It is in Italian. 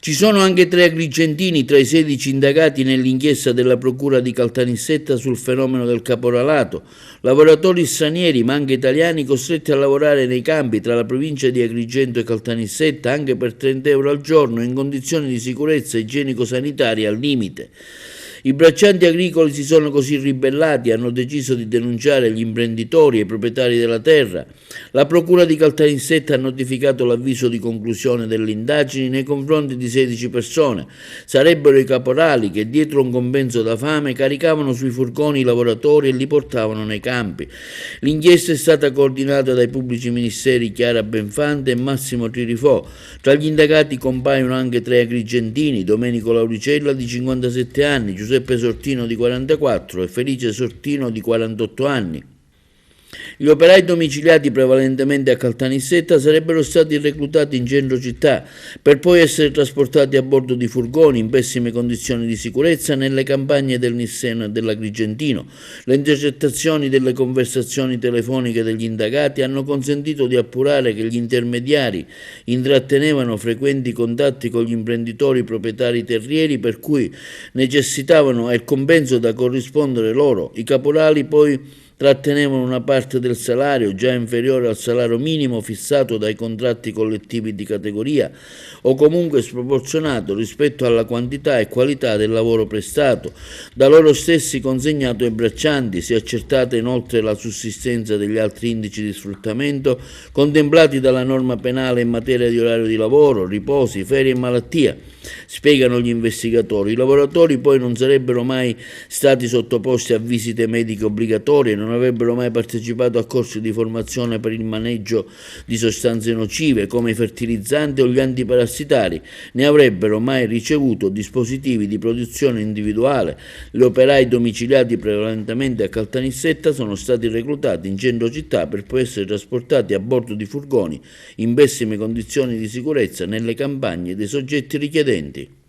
Ci sono anche 3 agrigentini tra i 16 indagati nell'inchiesta della Procura di Caltanissetta sul fenomeno del caporalato, lavoratori stranieri ma anche italiani costretti a lavorare nei campi tra la provincia di Agrigento e Caltanissetta anche per 30 euro al giorno in condizioni di sicurezza igienico-sanitaria al limite. I braccianti agricoli si sono così ribellati e hanno deciso di denunciare gli imprenditori e i proprietari della terra. La Procura di Caltanissetta ha notificato l'avviso di conclusione delle indagini nei confronti di 16 persone. Sarebbero i caporali che dietro un compenso da fame caricavano sui furgoni i lavoratori e li portavano nei campi. L'inchiesta è stata coordinata dai pubblici ministeri Chiara Benfante e Massimo Tririfò. Tra gli indagati compaiono anche 3 agrigentini, Domenico Lauricella di 57 anni, Giuseppe Sortino di 44 e Felice Sortino di 48 anni. Gli operai domiciliati prevalentemente a Caltanissetta sarebbero stati reclutati in centro città per poi essere trasportati a bordo di furgoni in pessime condizioni di sicurezza nelle campagne del Nisseno e dell'Agrigentino. Le intercettazioni delle conversazioni telefoniche degli indagati hanno consentito di appurare che gli intermediari intrattenevano frequenti contatti con gli imprenditori proprietari terrieri per cui necessitavano il compenso da corrispondere loro. I caporali poi trattenevano una parte del salario già inferiore al salario minimo fissato dai contratti collettivi di categoria o comunque sproporzionato rispetto alla quantità e qualità del lavoro prestato, da loro stessi consegnato ai braccianti. Si è accertata inoltre la sussistenza degli altri indici di sfruttamento contemplati dalla norma penale in materia di orario di lavoro, riposi, ferie e malattia. Spiegano gli investigatori. I lavoratori poi non sarebbero mai stati sottoposti a visite mediche obbligatorie, non avrebbero mai partecipato a corsi di formazione per il maneggio di sostanze nocive come i fertilizzanti o gli antiparassitari, ne avrebbero mai ricevuto dispositivi di produzione individuale. Gli operai domiciliati prevalentemente a Caltanissetta sono stati reclutati in centro città per poi essere trasportati a bordo di furgoni in pessime condizioni di sicurezza nelle campagne dei soggetti richiedenti.